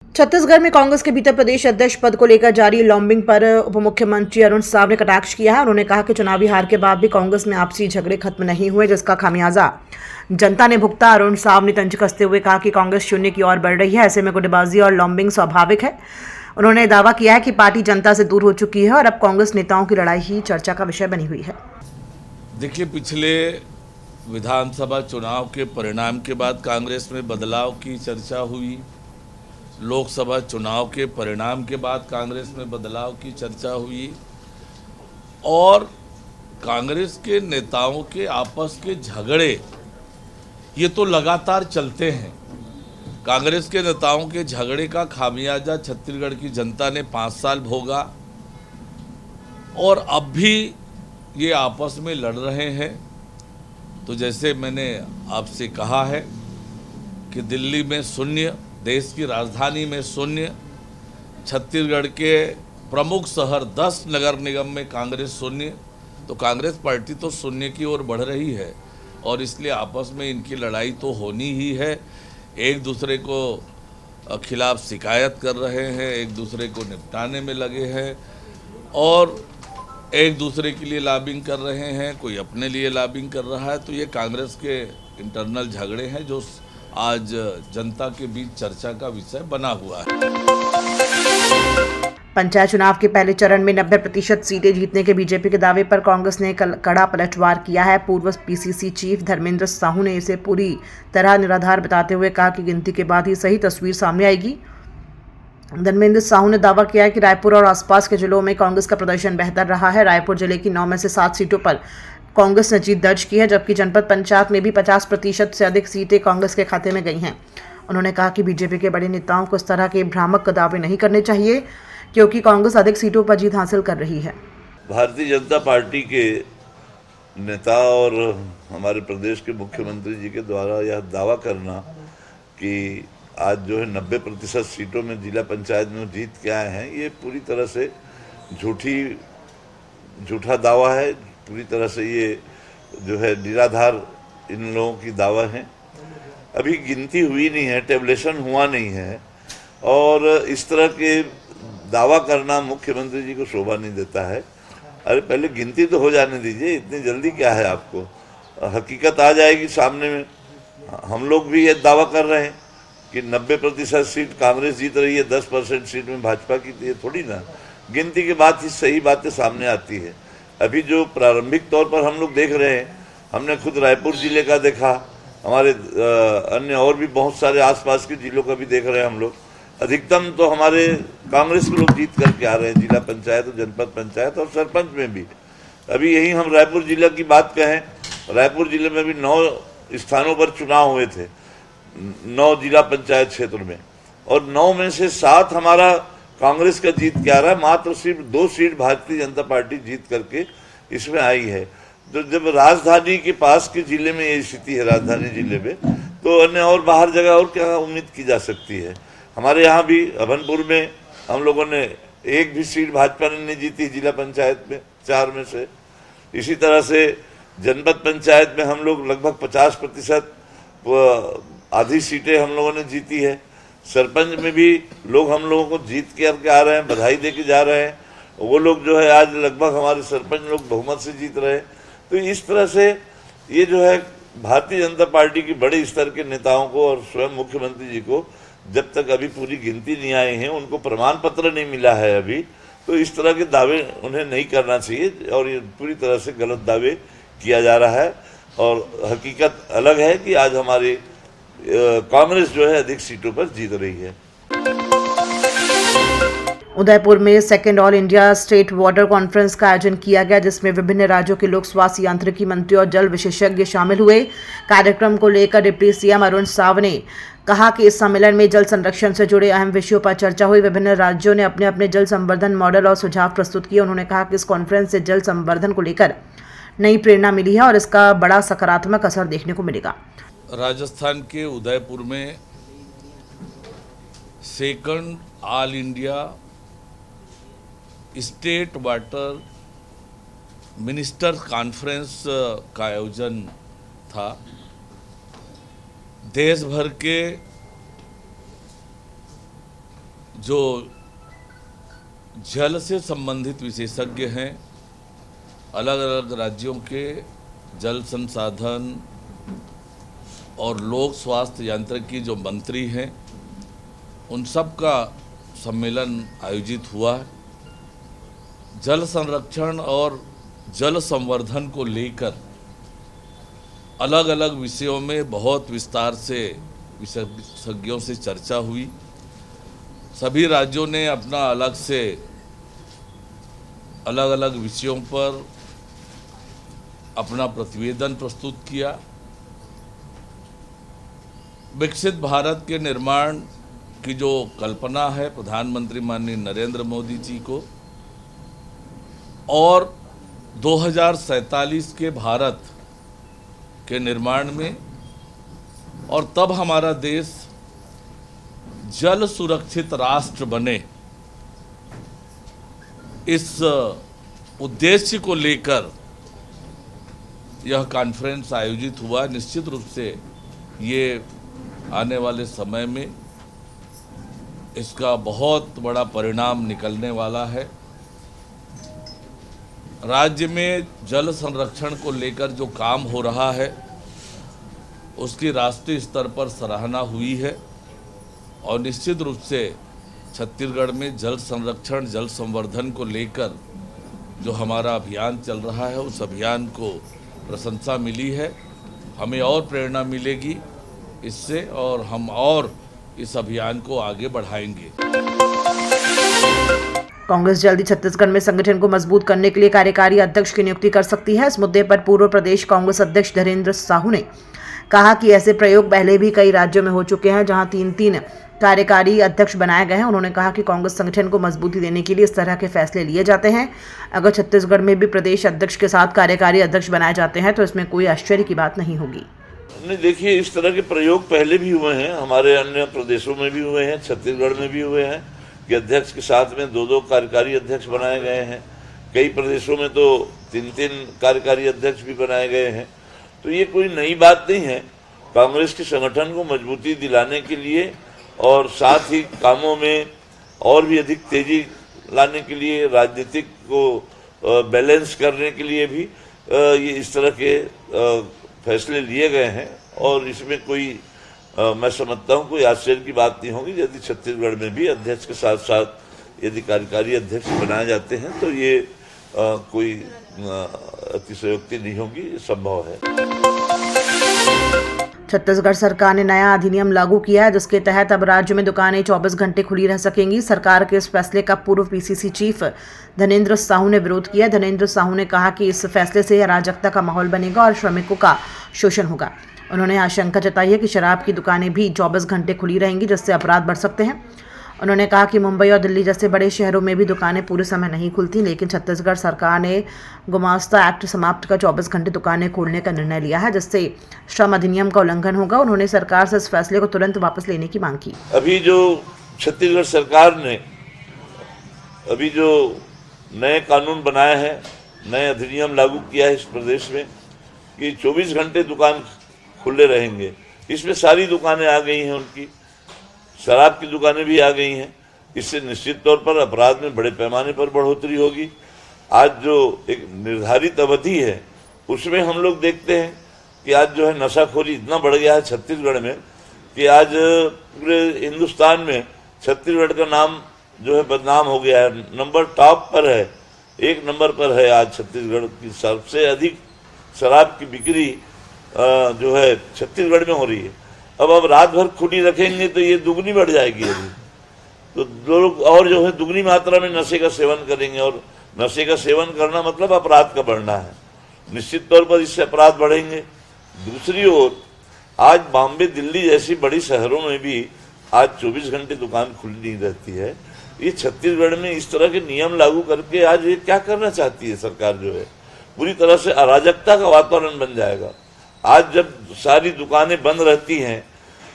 छत्तीसगढ़ में कांग्रेस के भीतर प्रदेश अध्यक्ष पद को लेकर जारी लॉबिंग पर उप मुख्यमंत्री अरुण साव ने कटाक्ष किया है। उन्होंने कहा कि चुनावी हार के बाद भी कांग्रेस में आपसी झगड़े खत्म नहीं हुए, जिसका खामियाजा जनता ने भुगता। अरुण साव ने तंज कसते हुए कहा कि कांग्रेस शून्य की ओर बढ़ रही है, ऐसे में गुटबाजी और लॉबिंग स्वाभाविक है। उन्होंने दावा किया है कि पार्टी जनता से दूर हो चुकी है और अब कांग्रेस नेताओं की लड़ाई ही चर्चा का विषय बनी हुई है। देखिए, पिछले विधानसभा चुनाव के परिणाम के बाद कांग्रेस में बदलाव की चर्चा हुई। लोकसभा चुनाव के परिणाम के बाद कांग्रेस में बदलाव की चर्चा हुई और कांग्रेस के नेताओं के आपस के झगड़े ये तो लगातार चलते हैं। कांग्रेस के नेताओं के झगड़े का खामियाजा छत्तीसगढ़ की जनता ने 5 साल भोगा और अब भी ये आपस में लड़ रहे हैं। तो जैसे मैंने आपसे कहा है कि दिल्ली में शून्य, देश की राजधानी में शून्य, छत्तीसगढ़ के प्रमुख शहर 10 नगर निगम में कांग्रेस शून्य, तो कांग्रेस पार्टी तो शून्य की ओर बढ़ रही है और इसलिए आपस में इनकी लड़ाई तो होनी ही है। एक दूसरे को खिलाफ शिकायत कर रहे हैं, एक दूसरे को निपटाने में लगे हैं और एक दूसरे के लिए लॉबिंग कर रहे हैं, कोई अपने लिए लॉबिंग कर रहा है। तो ये कांग्रेस के इंटरनल झगड़े हैं जो आज जनता के बीच चर्चा का विषय बना हुआ है। पंचायत चुनाव के पहले चरण में 90% सीटें जीतने के बीजेपी के दावे पर कांग्रेस ने कड़ा पलटवार किया है। पूर्व पीसीसी चीफ धर्मेंद्र साहू ने इसे पूरी तरह निराधार बताते हुए कहा कि गिनती के बाद ही सही तस्वीर सामने आएगी। धर्मेंद्र साहू ने दावा किया है कि रायपुर और आसपास के जिलों में कांग्रेस का प्रदर्शन बेहतर रहा है। रायपुर जिले की 9 में से 7 सीटों पर कांग्रेस ने जीत दर्ज की है, जबकि जनपद पंचायत में भी 50% से अधिक सीटें कांग्रेस के खाते में गई हैं। उन्होंने कहा कि बीजेपी के बड़े नेताओं को इस तरह के भ्रामक दावे नहीं करने चाहिए, क्योंकि कांग्रेस अधिक सीटों पर जीत हासिल कर रही है। भारतीय जनता पार्टी के नेता और हमारे प्रदेश के मुख्यमंत्री जी के द्वारा यह दावा करना कि आज जो है 90% सीटों में जिला पंचायत में जीत के आए हैं, ये पूरी तरह से झूठा दावा है। पूरी तरह से ये जो है निराधार इन लोगों की दावा है। अभी गिनती हुई नहीं है, टेबलेशन हुआ नहीं है और इस तरह के दावा करना मुख्यमंत्री जी को शोभा नहीं देता है। अरे पहले गिनती तो हो जाने दीजिए, इतनी जल्दी क्या है आपको? हकीकत आ जाएगी सामने में। हम लोग भी ये दावा कर रहे हैं कि 90% सीट कांग्रेस जीत रही है, 10% सीट में भाजपा की, ये थोड़ी ना गिनती के बाद ही सही बातें सामने आती है। अभी जो प्रारंभिक तौर पर हम लोग देख रहे हैं, हमने खुद रायपुर जिले का देखा, हमारे अन्य और भी बहुत सारे आसपास के जिलों का भी देख रहे हैं हम लोग। अधिकतम तो हमारे कांग्रेस के लोग जीत करके आ रहे हैं, जिला पंचायत और जनपद पंचायत और सरपंच में भी। अभी यही हम रायपुर जिला की बात कहें, रायपुर जिले में भी 9 स्थानों पर चुनाव हुए थे, 9 जिला पंचायत क्षेत्र में, और 9 में से 7 हमारा कांग्रेस का जीत के आ रहा है। मात्र सिर्फ 2 सीट भारतीय जनता पार्टी जीत करके इसमें आई है। तो जब राजधानी के पास के जिले में ये स्थिति है, राजधानी जिले में, तो अन्य और बाहर जगह और क्या उम्मीद की जा सकती है? हमारे यहाँ भी अभनपुर में हम लोगों ने एक भी सीट भाजपा ने नहीं जीती जिला पंचायत में, 4 में से। इसी तरह से जनपद पंचायत में हम लोग लगभग 50% आधी सीटें हम लोगों ने जीती है। सरपंच में भी लोग हम लोगों को जीत के आ रहे हैं, बधाई दे के जा रहे हैं। वो लोग जो है आज लगभग हमारे सरपंच लोग बहुमत से जीत रहे हैं। तो इस तरह से ये जो है भारतीय जनता पार्टी की बड़े स्तर के नेताओं को और स्वयं मुख्यमंत्री जी को जब तक अभी पूरी गिनती नहीं आई है, उनको प्रमाण पत्र नहीं मिला है अभी, तो इस तरह के दावे उन्हें नहीं करना चाहिए और ये पूरी तरह से गलत दावे किया जा रहा है। और हकीकत अलग है कि आज हमारी कांग्रेस जो है अधिक सीटों पर जीत रही है। उदयपुर में second all India state water conference का आयोजन किया गया, जिसमें विभिन्न राज्यों के लोक स्वास्थ्य यांत्रिकी मंत्री और जल विशेषज्ञ शामिल हुए। कार्यक्रम को लेकर डिप्टी सीएम अरुण साव ने कहा कि इस सम्मेलन में जल संरक्षण से जुड़े अहम विषयों पर चर्चा हुई। विभिन्न राज्यों ने अपने अपने जल संवर्धन मॉडल और सुझाव प्रस्तुत किए। उन्होंने कहा कि इस कॉन्फ्रेंस से जल संवर्धन को लेकर नई प्रेरणा मिली है और इसका बड़ा सकारात्मक असर देखने को मिलेगा। राजस्थान के उदयपुर में second all India state water minister conference का आयोजन था। देश भर के जो जल से संबंधित विशेषज्ञ हैं, अलग अलग राज्यों के जल संसाधन और लोक स्वास्थ्य यांत्रिकी जो मंत्री हैं, उन सब का सम्मेलन आयोजित हुआ है। जल संरक्षण और जल संवर्धन को लेकर अलग अलग विषयों में बहुत विस्तार से विशेषज्ञों से चर्चा हुई। सभी राज्यों ने अपना अलग अलग विषयों पर अपना प्रतिवेदन प्रस्तुत किया। विकसित भारत के निर्माण की जो कल्पना है प्रधानमंत्री माननीय नरेंद्र मोदी जी को, और 2047 के भारत के निर्माण में, और तब हमारा देश जल सुरक्षित राष्ट्र बने, इस उद्देश्य को लेकर यह कॉन्फ्रेंस आयोजित हुआ। निश्चित रूप से ये आने वाले समय में इसका बहुत बड़ा परिणाम निकलने वाला है। राज्य में जल संरक्षण को लेकर जो काम हो रहा है उसकी राष्ट्रीय स्तर पर सराहना हुई है, और निश्चित रूप से छत्तीसगढ़ में जल संरक्षण जल संवर्धन को लेकर जो हमारा अभियान चल रहा है उस अभियान को प्रशंसा मिली है। हमें और प्रेरणा मिलेगी इससे, और हम और इस अभियान को आगे बढ़ाएंगे। कांग्रेस जल्दी छत्तीसगढ़ में संगठन को मजबूत करने के लिए कार्यकारी अध्यक्ष की नियुक्ति कर सकती है। इस मुद्दे पर पूर्व प्रदेश कांग्रेस अध्यक्ष धर्मेंद्र साहू ने कहा कि ऐसे प्रयोग पहले भी कई राज्यों में हो चुके हैं जहां 3-3 कार्यकारी अध्यक्ष बनाए गए हैं। उन्होंने कहा कि कांग्रेस संगठन को मजबूती देने के लिए इस तरह के फैसले लिए जाते हैं। अगर छत्तीसगढ़ में भी प्रदेश अध्यक्ष के साथ कार्यकारी अध्यक्ष बनाए जाते हैं तो इसमें कोई आश्चर्य की बात नहीं होगी। नहीं, देखिए, इस तरह के प्रयोग पहले भी हुए हैं, हमारे अन्य प्रदेशों में भी हुए हैं, छत्तीसगढ़ में भी हुए हैं कि अध्यक्ष के साथ में 2-2 कार्यकारी अध्यक्ष बनाए गए हैं। कई प्रदेशों में तो 3-3 कार्यकारी अध्यक्ष भी बनाए गए हैं। तो ये कोई नई बात नहीं है। कांग्रेस के संगठन को मजबूती दिलाने के लिए और साथ ही कामों में और भी अधिक तेजी लाने के लिए, राजनीतिक को बैलेंस करने के लिए भी ये इस तरह के फैसले लिए गए हैं, और इसमें कोई मैं समझता हूँ कोई आश्चर्य की बात नहीं होगी यदि छत्तीसगढ़ में भी अध्यक्ष के साथ साथ यदि कार्यकारी अध्यक्ष बनाए जाते हैं तो ये कोई अतिशयोक्ति नहीं होगी, संभव है। छत्तीसगढ़ सरकार ने नया अधिनियम लागू किया है जिसके तहत अब राज्य में दुकानें 24 घंटे खुली रह सकेंगी। सरकार के इस फैसले का पूर्व पीसीसी चीफ धर्मेंद्र साहू ने विरोध किया। धर्मेंद्र साहू ने कहा कि इस फैसले से अराजकता का माहौल बनेगा और श्रमिकों का शोषण होगा। उन्होंने आशंका जताई है कि शराब की दुकानें भी 24 घंटे खुली रहेंगी जिससे अपराध बढ़ सकते हैं। उन्होंने कहा कि मुंबई और दिल्ली जैसे बड़े शहरों में भी दुकानें पूरे समय नहीं खुलती, लेकिन छत्तीसगढ़ सरकार ने गुमास्ता एक्ट समाप्त कर 24 घंटे दुकानें खोलने का निर्णय लिया है जिससे श्रम अधिनियम का उल्लंघन होगा। उन्होंने सरकार से इस फैसले को तुरंत वापस लेने की मांग की। अभी जो छत्तीसगढ़ सरकार ने अभी जो नए कानून बनाए हैं, नए अधिनियम लागू किया है इस प्रदेश में कि 24 घंटे दुकान खुले रहेंगे, इसमें सारी दुकानें आ गई हैं, उनकी शराब की दुकानें भी आ गई हैं। इससे निश्चित तौर पर अपराध में बड़े पैमाने पर बढ़ोतरी होगी। आज जो एक निर्धारित अवधि है उसमें हम लोग देखते हैं कि आज जो है नशाखोरी इतना बढ़ गया है छत्तीसगढ़ में कि आज पूरे हिंदुस्तान में छत्तीसगढ़ का नाम जो है बदनाम हो गया है। नंबर टॉप पर है, 1 नंबर पर है आज छत्तीसगढ़ की सबसे अधिक शराब की बिक्री जो है छत्तीसगढ़ में हो रही है। अब रात भर खुली रखेंगे तो ये दुगनी बढ़ जाएगी अभी, तो लोग और जो है दुगनी मात्रा में नशे का सेवन करेंगे, और नशे का सेवन करना मतलब अपराध का बढ़ना है। निश्चित तौर पर इससे अपराध बढ़ेंगे। दूसरी ओर आज बॉम्बे दिल्ली जैसी बड़ी शहरों में भी आज 24 घंटे दुकान खुली नहीं रहती है। ये छत्तीसगढ़ में इस तरह के नियम लागू करके आज ये क्या करना चाहती है सरकार, जो है पूरी तरह से अराजकता का वातावरण बन जाएगा। आज जब सारी दुकानें बंद रहती हैं,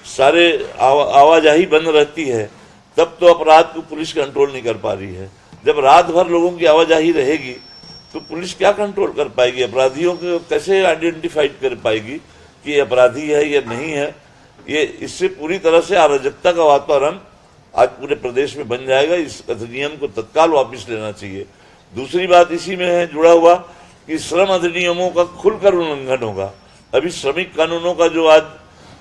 सारे आवाजाही बंद रहती है, तब तो अपराध को पुलिस कंट्रोल नहीं कर पा रही है। जब रात भर लोगों की आवाजाही रहेगी तो पुलिस क्या कंट्रोल कर पाएगी? अपराधियों को कैसे आइडेंटिफाइड कर पाएगी कि ये अपराधी है या नहीं है? ये इससे पूरी तरह से अराजकता का वातावरण आज पूरे प्रदेश में बन जाएगा। इस अधिनियम को तत्काल वापस लेना चाहिए। दूसरी बात इसी में है जुड़ा हुआ कि श्रम अधिनियमों का खुलकर उल्लंघन होगा। अभी श्रमिक कानूनों का जो आज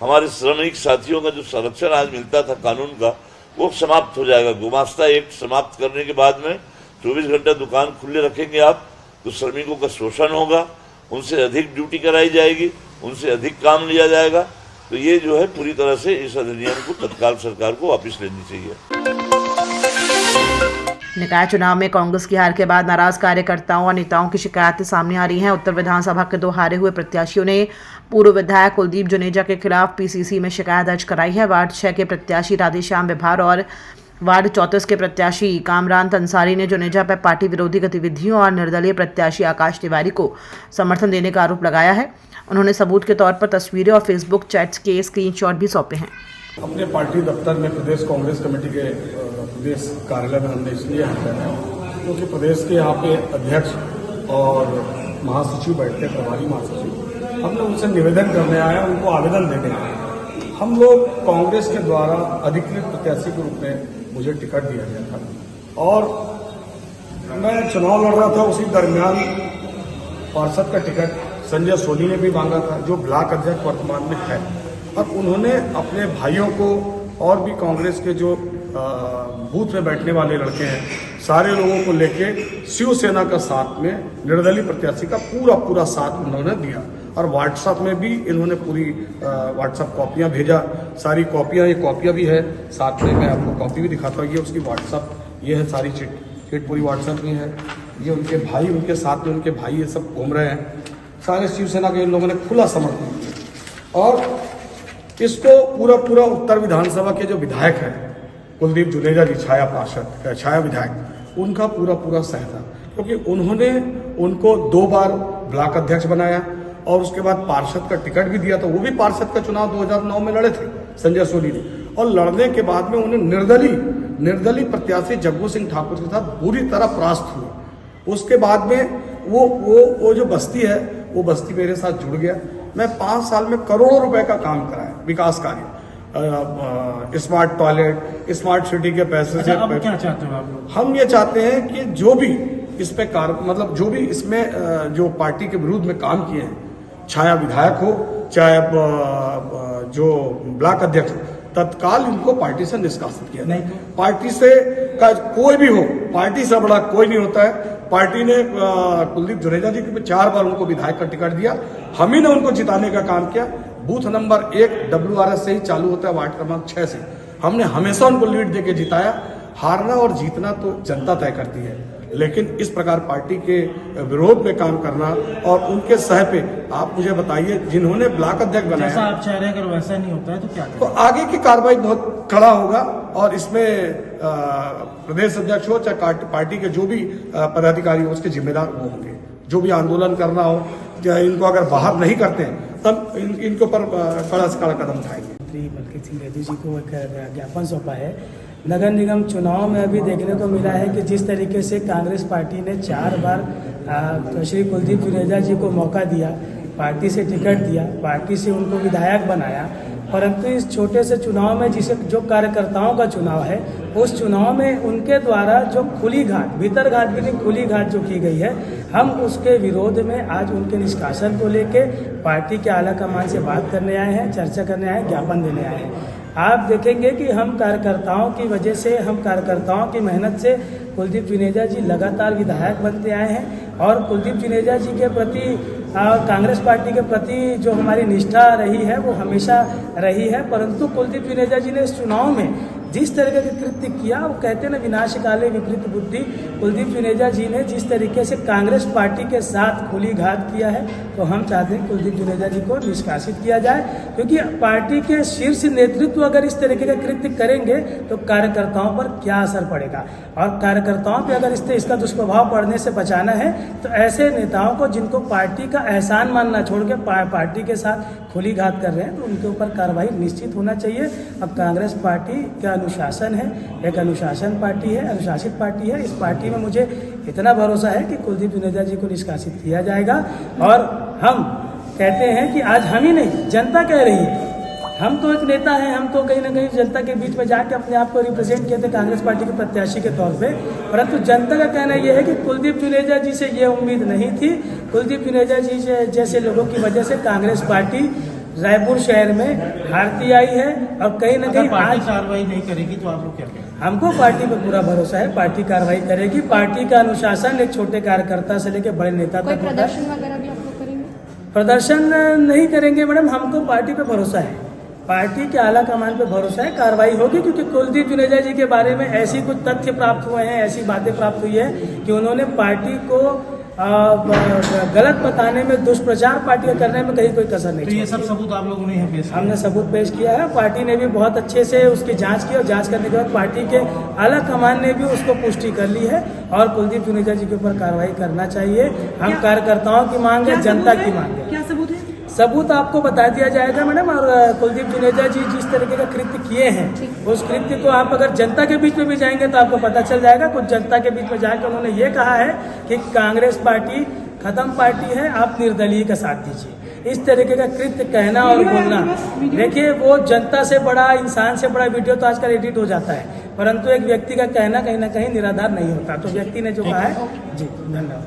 हमारे श्रमिक साथियों का जो संरक्षण आज मिलता था कानून का, वो समाप्त हो जाएगा। गुमास्ता एक्ट समाप्त करने के बाद में 24 घंटा दुकान खुले रखेंगे आप, तो श्रमिकों का शोषण होगा, उनसे अधिक ड्यूटी कराई जाएगी, उनसे अधिक काम लिया जाएगा। तो ये जो है पूरी तरह से इस अधिनियम को तत्काल सरकार को वापस लेनी चाहिए। निकाय चुनाव में कांग्रेस की हार के बाद नाराज कार्यकर्ताओं और नेताओं की शिकायतें सामने आ रही हैं। उत्तर विधानसभा के 2 हारे हुए प्रत्याशियों ने पूर्व विधायक कुलदीप जुनेजा के खिलाफ पीसीसी में शिकायत दर्ज कराई है। वार्ड 6 के प्रत्याशी राधेश्याम विभार और वार्ड 34 के प्रत्याशी कामरान अंसारी ने जुनेजा पर पार्टी विरोधी गतिविधियों और निर्दलीय प्रत्याशी आकाश तिवारी को समर्थन देने का आरोप लगाया है। उन्होंने सबूत के तौर पर तस्वीरें और फेसबुक चैट्स के स्क्रीनशॉट भी सौंपे हैं। अपने पार्टी दफ्तर में प्रदेश कांग्रेस कमेटी के प्रदेश कार्यालय में हमने इसलिए हटाया है क्योंकि प्रदेश के यहाँ पे अध्यक्ष और महासचिव बैठते हैं, प्रभारी महासचिव। हमने उनसे निवेदन करने आया, उनको आवेदन देने आए। हम लोग कांग्रेस के द्वारा अधिकृत प्रत्याशी के रूप में मुझे टिकट दिया गया था और मैं चुनाव लड़ रहा था। उसी दरमियान पार्षद का टिकट संजय सोनी ने भी मांगा था, जो ब्लॉक अध्यक्ष वर्तमान में है, और उन्होंने अपने भाइयों को और भी कांग्रेस के जो बूथ में बैठने वाले लड़के हैं, सारे लोगों को लेके शिवसेना का साथ में निर्दलीय प्रत्याशी का पूरा साथ उन्होंने दिया। और व्हाट्सएप में भी इन्होंने पूरी व्हाट्सएप कॉपियां भेजा, सारी कॉपियां, ये कॉपियां भी है साथ में, मैं आपको कॉपी भी दिखाता हूँ। ये उसकी व्हाट्सएप, ये है सारी चिट पूरी व्हाट्सएप में है। ये उनके भाई, उनके साथ में उनके भाई ये सब घूम रहे हैं। सारे शिवसेना के इन लोगों ने खुला समर्थन किया और इसको पूरा उत्तर विधानसभा के जो विधायक हैं कुलदीप जुनेजा जी, छाया पार्षद, छाया विधायक, उनका पूरा सह था, क्योंकि उन्होंने उनको 2 बार ब्लॉक अध्यक्ष बनाया और उसके बाद पार्षद का टिकट भी दिया था। वो भी पार्षद का चुनाव 2009 में लड़े थे संजय सोनी ने, और लड़ने के बाद में उन्हें निर्दलीय प्रत्याशी जग्गू सिंह ठाकुर के साथ बुरी तरह परास्त हुए। उसके बाद में वो जो बस्ती है, वो बस्ती मेरे साथ जुड़ गया। मैं 5 साल में करोड़ों रुपए का काम कराया, विकास कार्य, स्मार्ट टॉयलेट, स्मार्ट सिटी के पैसे से। अब क्या चाहते हो आप लोग? हम ये चाहते हैं कि जो भी इस पे मतलब जो भी इसमें जो पार्टी के विरुद्ध में काम किए हैं, छाया विधायक हो चाहे जो ब्लॉक अध्यक्ष, तत्काल इनको पार्टी से निष्कासित किया जाए। पार्टी से कोई भी हो, पार्टी से बड़ा कोई नहीं होता है। पार्टी ने कुलदीप जुनेजा जी को 4 बार उनको विधायक का टिकट दिया, हम ही ने उनको जिताने का काम किया। बूथ नंबर 1 WRS से ही चालू होता है, वार्ड क्रमांक 6 से हमने हमेशा उनको लीड देके जिताया। हारना और जीतना तो जनता तय करती है, लेकिन इस प्रकार पार्टी के विरोध में काम करना और उनके सह पे, आप मुझे बताइए, जिन्होंने ब्लॉक अध्यक्ष बनाया, जैसा आप चाह रहे हैं, अगर वैसा नहीं होता है तो क्या करें? तो आगे की कार्रवाई बहुत कड़ा होगा और इसमें प्रदेश अध्यक्ष हो चाहे पार्टी के जो भी पदाधिकारी हो, उसके जिम्मेदार वो होंगे। जो भी आंदोलन करना हो, इनको अगर बाहर नहीं करते हैं तब इनके ऊपर कड़ा से कड़ा कदम उठाएंगे। मंत्री बलकीत सिंह रेड्डी जी को एक ज्ञापन सौंपा है। नगर निगम चुनाव में अभी देखने को मिला है कि जिस तरीके से कांग्रेस पार्टी ने 4 बार श्री कुलदीप जुनेजा जी को मौका दिया, पार्टी से टिकट दिया, पार्टी से उनको विधायक बनाया, परंतु इस छोटे से चुनाव में जो कार्यकर्ताओं का चुनाव है, उस चुनाव में उनके द्वारा जो खुली घाट, भीतर घाट भी नहीं, खुली घाट जो की गई है, हम उसके विरोध में आज उनके निष्कासन को लेके पार्टी के आला कमान से बात करने आए हैं, चर्चा करने आए हैं, ज्ञापन देने आए हैं। आप देखेंगे कि हम कार्यकर्ताओं की वजह से, हम कार्यकर्ताओं की मेहनत से कुलदीप जुनेजा जी लगातार विधायक बनते आए हैं और कुलदीप जुनेजा जी के प्रति, कांग्रेस पार्टी के प्रति जो हमारी निष्ठा रही है वो हमेशा रही है। परंतु कुलदीप जुनेजा जी ने इस चुनाव में जिस तरीके के कृत्य किया, वो कहते हैं ना, विनाश काले विपरीत बुद्धि। कुलदीप जुनेजा जी ने जिस तरीके से कांग्रेस पार्टी के साथ खुली घात किया है, तो हम चाहते हैं कुलदीप जुनेजा जी को निष्कासित किया जाए, क्योंकि पार्टी के शीर्ष नेतृत्व अगर इस तरीके का कृत्य करेंगे तो कार्यकर्ताओं पर क्या असर पड़ेगा, और कार्यकर्ताओं पर अगर इसका दुष्प्रभाव पड़ने से बचाना है तो ऐसे नेताओं को, जिनको पार्टी का एहसान मानना छोड़ के पार्टी के साथ खुली घात कर रहे हैं, तो उनके ऊपर कार्रवाई निश्चित होना चाहिए। अब कांग्रेस पार्टी का अनुशासन है, एक अनुशासन पार्टी है, अनुशासित पार्टी है। इस पार्टी में मुझे इतना भरोसा है कि कुलदीप जुनेजा जी को निष्कासित किया जाएगा। और हम कहते हैं कि आज हम ही नहीं, जनता कह रही है, हम तो एक नेता हैं, हम तो कहीं ना कहीं जनता के बीच में जाके अपने आप को रिप्रेजेंट किए थे कांग्रेस पार्टी के प्रत्याशी के तौर पे, परंतु जनता का कहना यह है कि कुलदीप जुनेजा जी से ये उम्मीद नहीं थी। कुलदीप जुनेजा जी जैसे लोगों की वजह से कांग्रेस पार्टी रायपुर शहर में हारती आई है और कहीं ना कहीं आज कार्रवाई नहीं करेगी तो आप लोग क्या करेंगे? हमको पार्टी पर पूरा भरोसा है, पार्टी कार्रवाई करेगी। पार्टी का अनुशासन एक छोटे कार्यकर्ता से लेकर बड़े नेता कोई तक होता है। प्रदर्शन वगैरह भी आप लोग करेंगे? प्रदर्शन नहीं करेंगे मैडम, हमको पार्टी पे भरोसा है, पार्टी के आला कमान पे भरोसा है, कार्रवाई होगी। क्योंकि कुलदीप जुनेजा जी के बारे में ऐसी कुछ तथ्य प्राप्त हुए हैं, ऐसी बातें प्राप्त हुई है कि उन्होंने पार्टी को गलत बताने में, दुष्प्रचार पार्टी का करने में कहीं कोई कसर नहीं तो ये छोड़ी। सब सबूत आप लोगों ने यहाँ पेश किया? हमने सबूत पेश किया है, पार्टी ने भी बहुत अच्छे से उसकी जांच की और जांच करने के बाद पार्टी के आला कमान ने भी उसको पुष्टि कर ली है और कुलदीप जुनेजा जी के ऊपर कार्रवाई करना चाहिए। हम कार्यकर्ताओं की मांग है, जनता की मांग है। क्या सबूत है? सबूत आपको बता दिया जाएगा मैडम। और कुलदीप जुनेजा जी जिस तरीके का कृत्य किए हैं, उस कृत्य को आप अगर जनता के बीच में भी जाएंगे तो आपको पता चल जाएगा। कुछ जनता के बीच में जाकर उन्होंने ये कहा है कि कांग्रेस पार्टी खत्म पार्टी है, आप निर्दलीय का साथ दीजिए। इस तरीके का कृत्य कहना और बोलना, देखिए वो जनता से बड़ा, इंसान से बड़ा वीडियो तो आजकल एडिट हो जाता है, परंतु एक व्यक्ति का कहना कहीं ना कहीं निराधार नहीं होता। तो व्यक्ति ने जो कहा है, जी धन्यवाद।